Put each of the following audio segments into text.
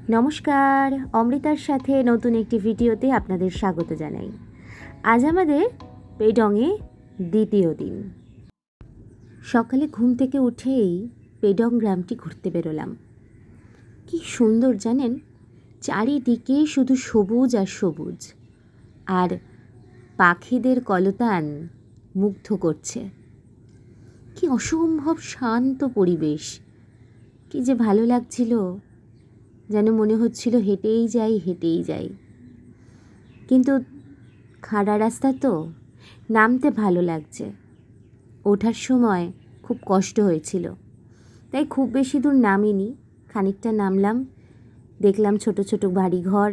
নমস্কার, অমৃতার সাথে নতুন একটি ভিডিওতে আপনাদের স্বাগত জানাই। আজ আমাদের পেডংয়ে দ্বিতীয় দিন। সকালে ঘুম থেকে উঠেই পেডং গ্রামটি ঘুরতে বেরোলাম। কি সুন্দর জানেন, চারিদিকে শুধু সবুজ আর সবুজ, আর পাখিদের কলতান মুগ্ধ করছে। কি অসম্ভব শান্ত পরিবেশ, কি যে ভালো লাগছিল, যেন মনে হচ্ছিল হেঁটেই যাই। কিন্তু খাড়া রাস্তা তো, নামতে ভালো লাগছে, ওঠার সময় খুব কষ্ট হয়েছিল, তাই খুব বেশি দূর নামিনি। খানিকটা নামলাম, দেখলাম ছোট ছোট বাড়িঘর।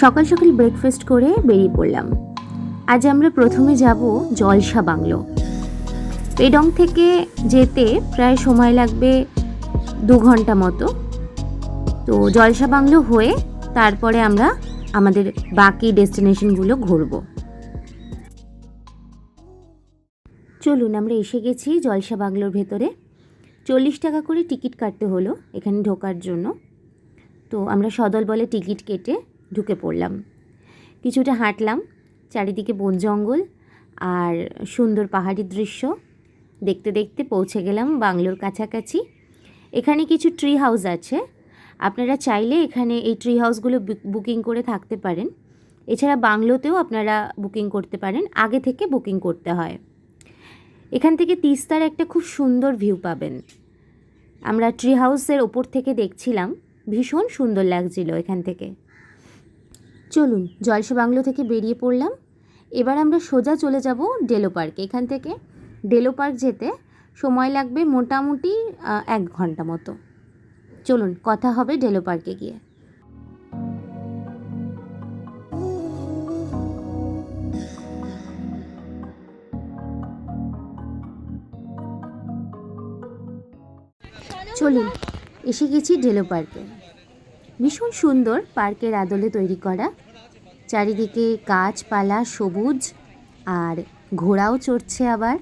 সকাল সকাল ব্রেকফাস্ট করে বেরিয়ে পড়লাম। আজ আমরা প্রথমে যাব জলসা বাংলো। পেডং থেকে যেতে প্রায় সময় লাগবে 2 ঘন্টা মতো। তো জলসা বাংলো হয়ে তারপরে আমরা আমাদের বাকি ডেস্টিনেশনগুলো ঘুরব। চলুন, আমরা এসে গেছি জলসা বাংলোর ভেতরে। 40 টাকা করে টিকিট কাটতে হলো এখানে ঢোকার জন্য। তো আমরা সদল বলে টিকিট কেটে ঢুকে পড়লাম। কিছুটা হাঁটলাম, চারিদিকে বন জঙ্গল আর সুন্দর পাহাড়ি দৃশ্য দেখতে দেখতে পৌঁছে গেলাম বাংলোর কাছাকাছি। এখানে কিছু ট্রি হাউস আছে, আপনারা চাইলে এখানে এই ট্রি হাউসগুলো বুকিং করে থাকতে পারেন। এছাড়া বাংলোতেও আপনারা বুকিং করতে পারেন, আগে থেকে বুকিং করতে হয়। এখান থেকে তিস্তার একটা খুব সুন্দর ভিউ পাবেন। আমরা ট্রি হাউসের ওপর থেকে দেখছিলাম, ভীষণ সুন্দর লাগছিল এখান থেকে। চলুন, জলসা বাংলো থেকে বেরিয়ে পড়লাম। এবার আমরা সোজা চলে যাব ডেলো পার্কে। এখান থেকে ডেলো পার্ক যেতে সময় লাগবে মোটামুটি 1 ঘন্টা মতো। চলুন, কথা হবে ডেলো পার্কে গিয়ে। চলুন, এসে গেছি ডেলো পার্কে। ভীষণ সুন্দর, পার্কের আদলে তৈরি করা, চারিদিকে গাছপালা সবুজ, আর ঘোড়াও চড়ছে। আবার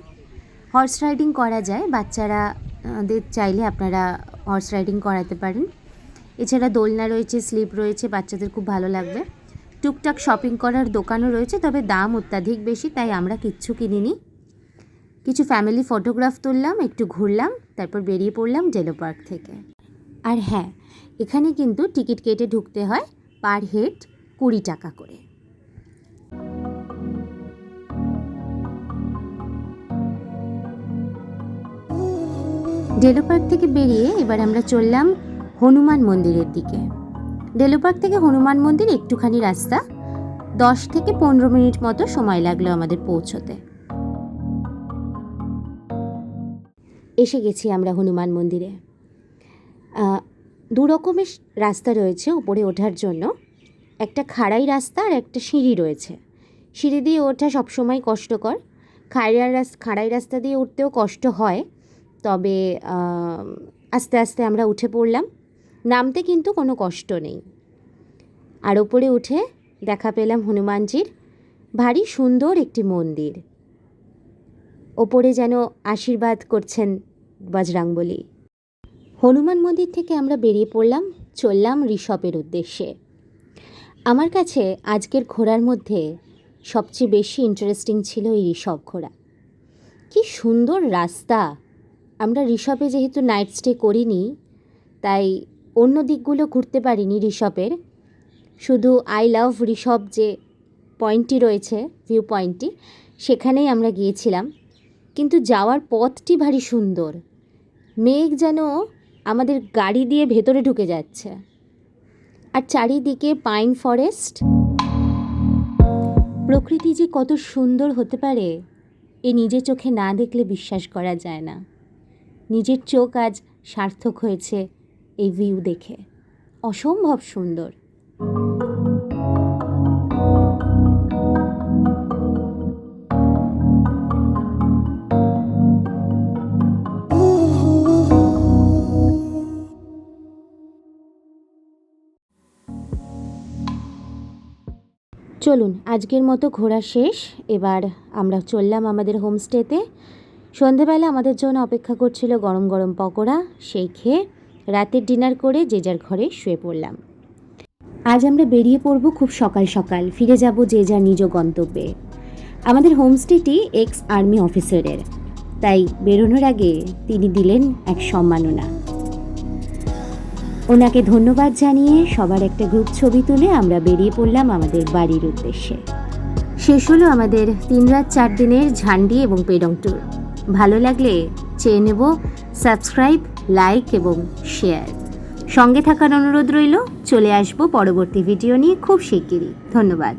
হর্স রাইডিং করা যায়, বাচ্চারাদের চাইলে আপনারা হর্স রাইডিং করাতে পারেন। এছাড়া দোলনা রয়েছে, স্লিপ রয়েছে, বাচ্চাদের খুব ভালো লাগবে। টুকটাক শপিং করার দোকানও রয়েছে, তবে দাম অত্যাধিক বেশি, তাই আমরা কিচ্ছু কিনিনি। কিছু ফ্যামিলি ফটোগ্রাফ তুললাম, একটু ঘুরলাম, তারপর বেরিয়ে পড়লাম ডেলো পার্ক থেকে। আর হ্যাঁ, এখানে কিন্তু টিকিট কেটে ঢুকতে হয়, পার হেড 20 টাকা করে। ডেলো পার্ক থেকে বেরিয়ে এবার আমরা চললাম হনুমান মন্দিরের দিকে। ডেলো পার্ক থেকে হনুমান মন্দির একটুখানি রাস্তা, 10 থেকে 15 মিনিট মতো সময় লাগলো আমাদের পৌঁছতে। এসে গেছি আমরা হনুমান মন্দিরে। 2 রকমের রাস্তা রয়েছে উপরে ওঠার জন্য, একটা খাড়াই রাস্তা আর একটা সিঁড়ি রয়েছে। সিঁড়ি দিয়ে ওঠা সবসময় কষ্টকর, খাড়াই রাস্তা দিয়ে উঠতেও কষ্ট হয়, তবে আস্তে আস্তে আমরা উঠে পড়লাম। নামতে কিন্তু কোনো কষ্ট নেই। আর ওপরে উঠে দেখা পেলাম হনুমানজির ভারী সুন্দর একটি মন্দির। ওপরে যেন আশীর্বাদ করছেন বজরংবলী। হনুমান মন্দির থেকে আমরা বেরিয়ে পড়লাম, চললাম ঋষভের উদ্দেশ্যে। আমার কাছে আজকের ঘোরার মধ্যে সবচেয়ে বেশি ইন্টারেস্টিং ছিল এই ঋষভ ঘোরা। কি সুন্দর রাস্তা! আমরা ঋষভে যেহেতু নাইট স্টে করিনি, তাই অন্য দিকগুলো ঘুরতে পারিনি ঋষভের। শুধু আই লাভ ঋষভ যে পয়েন্টটি রয়েছে, ভিউ পয়েন্টটি, সেখানেই আমরা গিয়েছিলাম। কিন্তু যাওয়ার পথটি ভারী সুন্দর, মেঘ যেন আমাদের গাড়ি দিয়ে ভেতরে ঢুকে যাচ্ছে, আর চারিদিকে পাইন ফরেস্ট। প্রকৃতি যে কত সুন্দর হতে পারে, এ নিজের চোখে না দেখলে বিশ্বাস করা যায় না। নিজের চোখ আজ সার্থক হয়েছে এই ভিউ দেখে, অসম্ভব সুন্দর। চলুন, আজকের মতো ঘোরা শেষ। এবার আমরা চললাম আমাদের হোমস্টেতে। সন্ধেবেলা আমাদের জন্য অপেক্ষা করছিল গরম গরম পকোড়া, সেই খেয়ে রাতের ডিনার করে যে যার ঘরে শুয়ে পড়লাম। আজ আমরা বেরিয়ে পড়ব খুব সকাল সকাল, ফিরে যাব যে যার নিজ গন্তব্যে। আমাদের হোমস্টেটি এক্স আর্মি অফিসারের, তাই বেরোনোর আগে তিনি দিলেন এক সম্মাননা। ওনাকে ধন্যবাদ জানিয়ে সবার একটা গ্রুপ ছবি তুলে আমরা বেরিয়ে পড়লাম আমাদের বাড়ির উদ্দেশ্যে। শেষ হলো আমাদের 3 রাত 4 দিনের ঝান্ডি এবং পেডং ট্যুর। ভালো লাগলে চেয়ে নেব সাবস্ক্রাইব, লাইক এবং শেয়ার। সঙ্গে থাকার অনুরোধ রইল। চলে আসবো পরবর্তী ভিডিও নিয়ে খুব শিগগিরই। ধন্যবাদ।